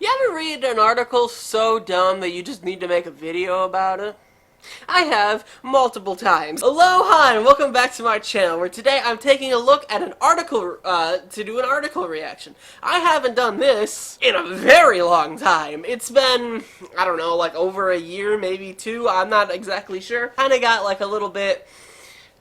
You ever read an article so dumb that you just need to make a video about it? I have, multiple times. Aloha and welcome back to my channel, where today I'm taking a look at an article, to do an article reaction. I haven't done this in a very long time. It's been, I don't know, like over a year, maybe two, I'm not exactly sure. Kinda got like a little bit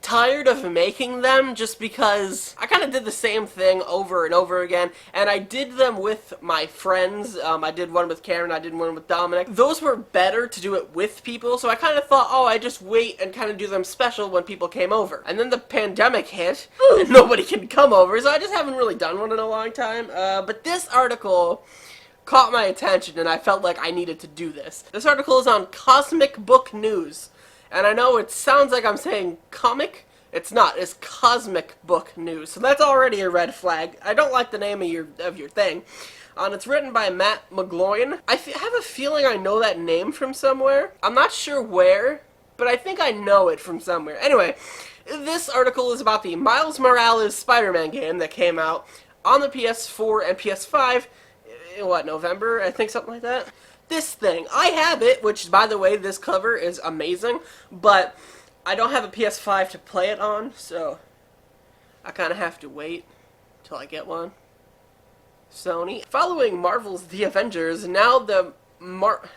tired of making them just because I kind of did the same thing over and over again, and I did them with my friends. I did one with Karen, I did one with Dominic. Those were better to do it with people, so I kind of thought, oh, I just wait and kind of do them special when people came over. And then the pandemic hit, and nobody can come over, so I just haven't really done one in a long time. But this article caught my attention, and I felt like I needed to do this. This article is on Cosmic Book News. And I know it sounds like I'm saying comic. It's not. It's Cosmic Book News. So that's already a red flag. I don't like the name of your thing. It's written by Matt McGloin. I have a feeling I know that name from somewhere. I'm not sure where, but I think I know it from somewhere. Anyway, this article is about the Miles Morales Spider-Man game that came out on the PS4 and PS5 in, what, November? I think something like that. This thing. I have it, which, by the way, this cover is amazing, but I don't have a PS5 to play it on, so I kind of have to wait till I get one. Sony. Following Marvel's The Avengers, now the Marvel's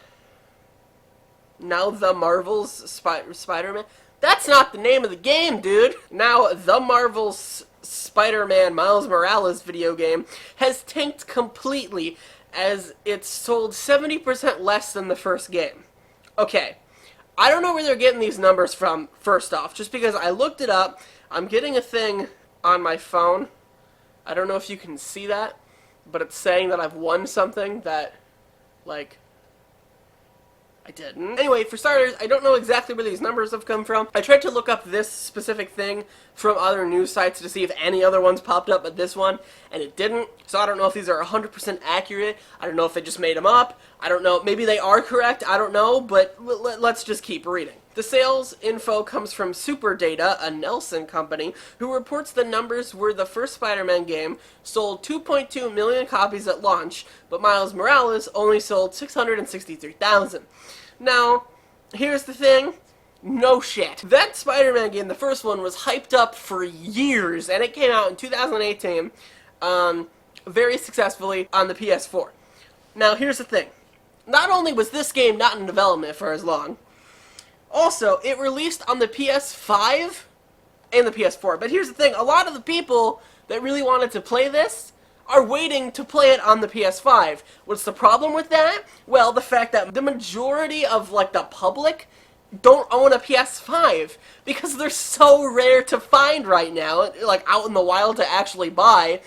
Spider-Man. That's not the name of the game, dude! Now, the Marvel's Spider-Man Miles Morales video game has tanked completely, as it's sold 70% less than the first game. Okay, I don't know where they're getting these numbers from, first off, just because I looked it up. I'm getting a thing on my phone. I don't know if you can see that, but it's saying that I've won something that, like, I didn't. Anyway, for starters, I don't know exactly where these numbers have come from. I tried to look up this specific thing from other news sites to see if any other ones popped up but this one, and it didn't. So I don't know if these are 100% accurate. I don't know if they just made them up. I don't know. Maybe they are correct. I don't know, but let's just keep reading. The sales info comes from Superdata, a Nelson company, who reports the numbers were the first Spider-Man game sold 2.2 million copies at launch, but Miles Morales only sold 663,000. Now, here's the thing. No shit. That Spider-Man game, the first one, was hyped up for years, and it came out in 2018, very successfully on the PS4. Now, here's the thing. Not only was this game not in development for as long, also, it released on the PS5 and the PS4. But here's the thing, a lot of the people that really wanted to play this are waiting to play it on the PS5. What's the problem with that? Well, the fact that the majority of, like, the public don't own a PS5 because they're so rare to find right now, like, out in the wild to actually buy.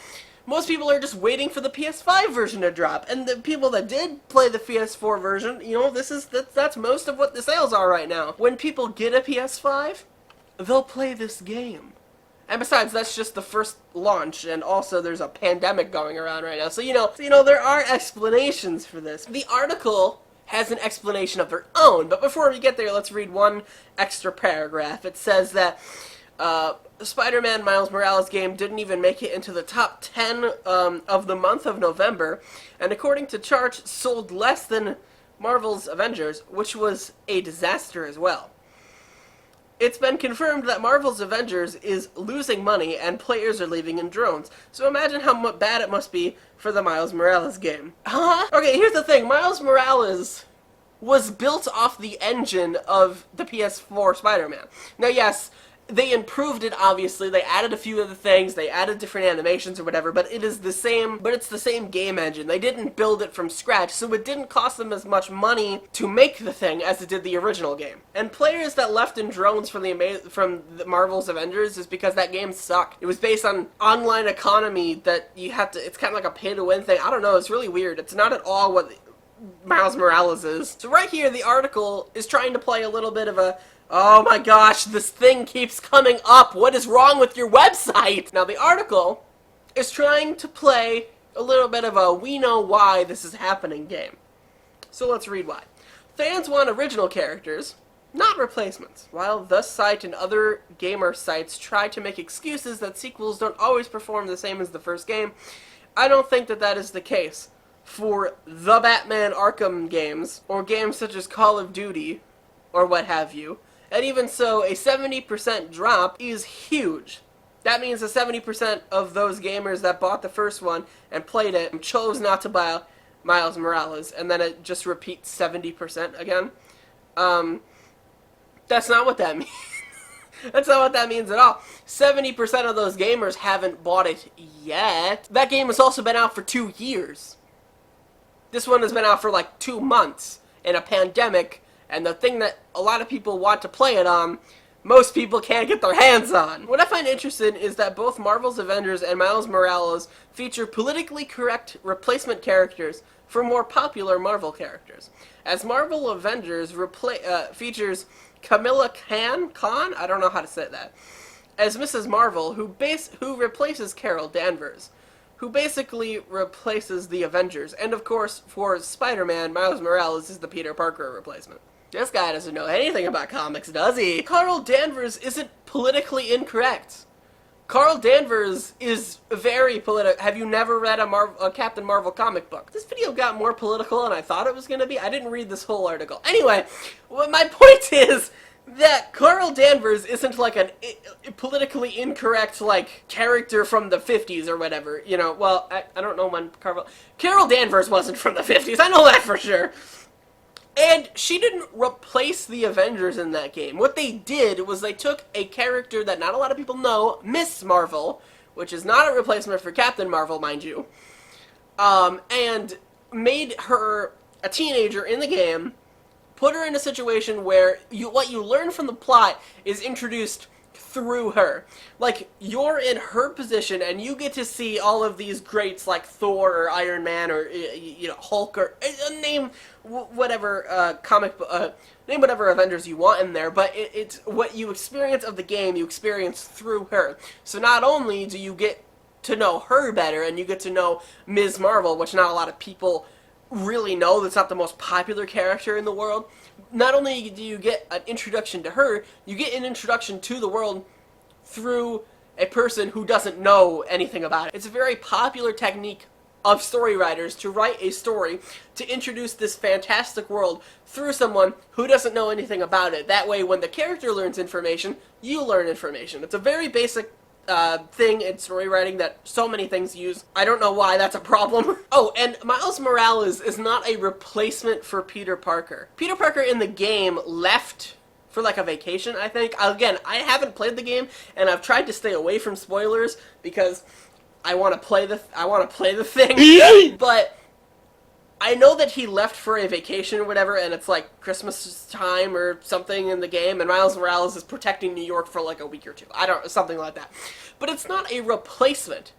Most people are just waiting for the PS5 version to drop, and the people that did play the PS4 version, you know, that's most of what the sales are right now. When people get a PS5, they'll play this game. And besides, that's just the first launch, and also there's a pandemic going around right now, so you know there are explanations for this. The article has an explanation of their own, but before we get there, let's read one extra paragraph. It says that the Spider-Man Miles Morales game didn't even make it into the top 10 of the month of November, and according to charts, sold less than Marvel's Avengers, which was a disaster as well. It's been confirmed that Marvel's Avengers is losing money and players are leaving in drones, so imagine how bad it must be for the Miles Morales game. Huh? Okay, here's the thing, Miles Morales was built off the engine of the PS4 Spider-Man. Now yes, they improved it, obviously. They added a few other things, they added different animations or whatever, but it's the same game engine. They didn't build it from scratch, so it didn't cost them as much money to make the thing as it did the original game. And players that left in drones from the Marvel's Avengers is because that game sucked. It was based on online economy that you have to, it's kind of like a pay-to-win thing. I don't know, it's really weird. It's not at all what Miles Morales is. So right here, the article is trying to play a little bit of a, oh my gosh, this thing keeps coming up. What is wrong with your website? Now, the article is trying to play a little bit of a we know why this is happening game. So let's read why. Fans want original characters, not replacements. While the site and other gamer sites try to make excuses that sequels don't always perform the same as the first game, I don't think that is the case. for the Batman Arkham games, or games such as Call of Duty, or what have you. And even so, a 70% drop is huge. That means that 70% of those gamers that bought the first one and played it chose not to buy Miles Morales, and then it just repeats 70% again. That's not what that means. That's not what that means at all. 70% of those gamers haven't bought it yet. That game has also been out for 2 years. This one has been out for like 2 months in a pandemic, and the thing that a lot of people want to play it on, most people can't get their hands on. What I find interesting is that both Marvel's Avengers and Miles Morales feature politically correct replacement characters for more popular Marvel characters. As Marvel Avengers features Kamala Khan, I don't know how to say that, as Mrs. Marvel, who replaces Carol Danvers, who basically replaces the Avengers. And of course, for Spider-Man, Miles Morales is the Peter Parker replacement. This guy doesn't know anything about comics, does he? Carol Danvers isn't politically incorrect. Carol Danvers is very political. Have you never read a Captain Marvel comic book? This video got more political than I thought it was going to be. I didn't read this whole article. Anyway, my point is that Carol Danvers isn't like a politically incorrect, like, character from the 50s or whatever. You know, well, I don't know when Carol Danvers wasn't from the 50s. I know that for sure. And she didn't replace the Avengers in that game. What they did was they took a character that not a lot of people know, Miss Marvel, which is not a replacement for Captain Marvel, mind you, and made her a teenager in the game, put her in a situation where what you learn from the plot is introduced through her. Like, you're in her position, and you get to see all of these greats like Thor or Iron Man or, you know, Hulk or name whatever name whatever Avengers you want in there, but it's what you experience of the game, you experience through her. So not only do you get to know her better, and you get to know Ms. Marvel, which not a lot of people really know, that's not the most popular character in the world. Not only do you get an introduction to her, you get an introduction to the world through a person who doesn't know anything about it. It's a very popular technique of story writers to write a story to introduce this fantastic world through someone who doesn't know anything about it. That way, when the character learns information, you learn information. It's a very basic thing in story writing that so many things use. I don't know why that's a problem. Oh, and Miles Morales is not a replacement for Peter Parker. Peter Parker in the game left for like a vacation, I think. Again, I haven't played the game, and I've tried to stay away from spoilers because I want to play the thing. But I know that he left for a vacation or whatever, and it's like Christmas time or something in the game, and Miles Morales is protecting New York for like a week or two. Something like that. But it's not a replacement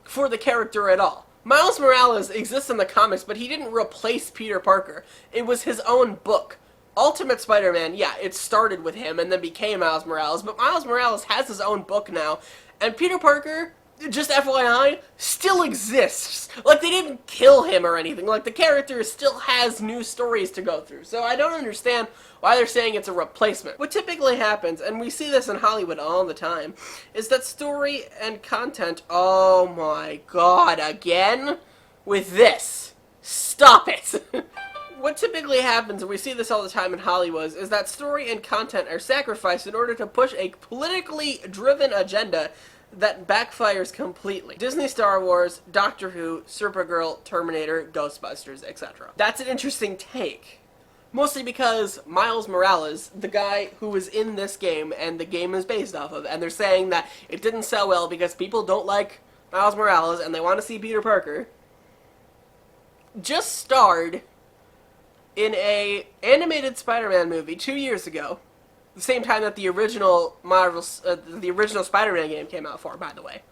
for the character at all. Miles Morales exists in the comics, but he didn't replace Peter Parker. It was his own book. Ultimate Spider-Man, yeah, it started with him and then became Miles Morales, but Miles Morales has his own book now, and Peter Parker, just FYI, still exists. Like, they didn't kill him or anything. Like, the character still has new stories to go through. So I don't understand why they're saying it's a replacement. What typically happens, and we see this in Hollywood all the time, is that story and content... Oh my god, again? With this. Stop it! What typically happens, and we see this all the time in Hollywood, is that story and content are sacrificed in order to push a politically driven agenda that backfires completely. Disney, Star Wars, Doctor Who, Supergirl, Terminator, Ghostbusters, etc. That's an interesting take. Mostly because Miles Morales, the guy who was in this game and the game is based off of, and they're saying that it didn't sell well because people don't like Miles Morales and they want to see Peter Parker, just starred in a animated Spider-Man movie 2 years ago. The same time that the original Spider-Man game came out for, by the way.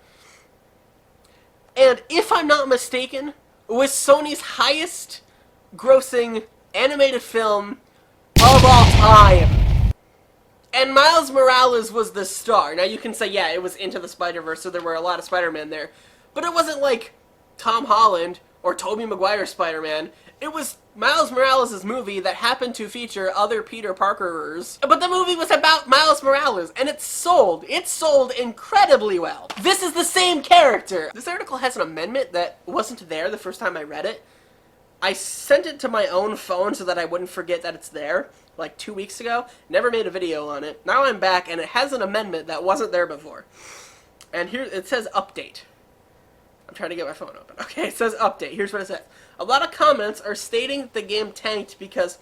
And if I'm not mistaken, was Sony's highest grossing animated film of all time. And Miles Morales was the star. Now you can say, yeah, it was Into the Spider-Verse, so there were a lot of Spider-Man there. But it wasn't like Tom Holland or Tobey Maguire's Spider-Man. It was Miles Morales' movie that happened to feature other Peter Parkerers. But the movie was about Miles Morales, and it sold. It sold incredibly well. This is the same character. This article has an amendment that wasn't there the first time I read it. I sent it to my own phone so that I wouldn't forget that it's there, like 2 weeks ago. Never made a video on it. Now I'm back, and it has an amendment that wasn't there before. And here, it says update. I'm trying to get my phone open. Okay, it says update. Here's what it says. A lot of comments are stating that the game tanked because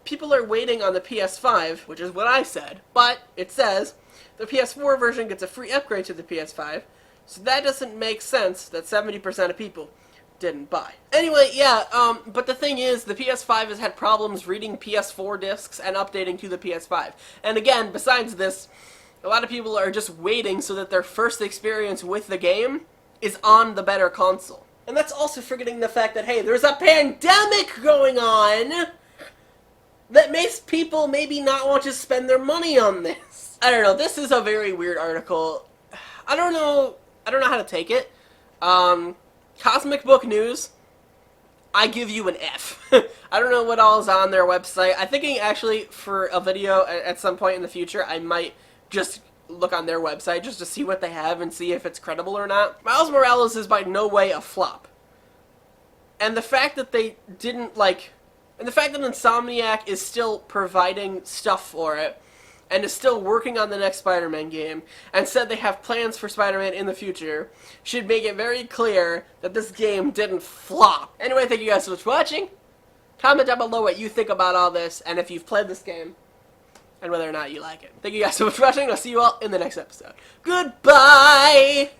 people are waiting on the PS5, which is what I said, but it says the PS4 version gets a free upgrade to the PS5, so that doesn't make sense that 70% of people didn't buy. Anyway, yeah, but the thing is, the PS5 has had problems reading PS4 discs and updating to the PS5. And again, besides this, a lot of people are just waiting so that their first experience with the game is on the better console. And that's also forgetting the fact that, hey, there's a pandemic going on that makes people maybe not want to spend their money on this. I don't know, this is a very weird article. I don't know how to take it. Cosmic Book News, I give you an F. I don't know what all is on their website. I'm thinking actually for a video at some point in the future, I might just look on their website just to see what they have and see if it's credible or not. Miles Morales is by no way a flop. And the fact that they didn't, and the fact that Insomniac is still providing stuff for it, and is still working on the next Spider-Man game, and said they have plans for Spider-Man in the future, should make it very clear that this game didn't flop. Anyway, thank you guys so much for watching. Comment down below what you think about all this, and if you've played this game, and whether or not you like it. Thank you guys so much for watching. I'll see you all in the next episode. Goodbye!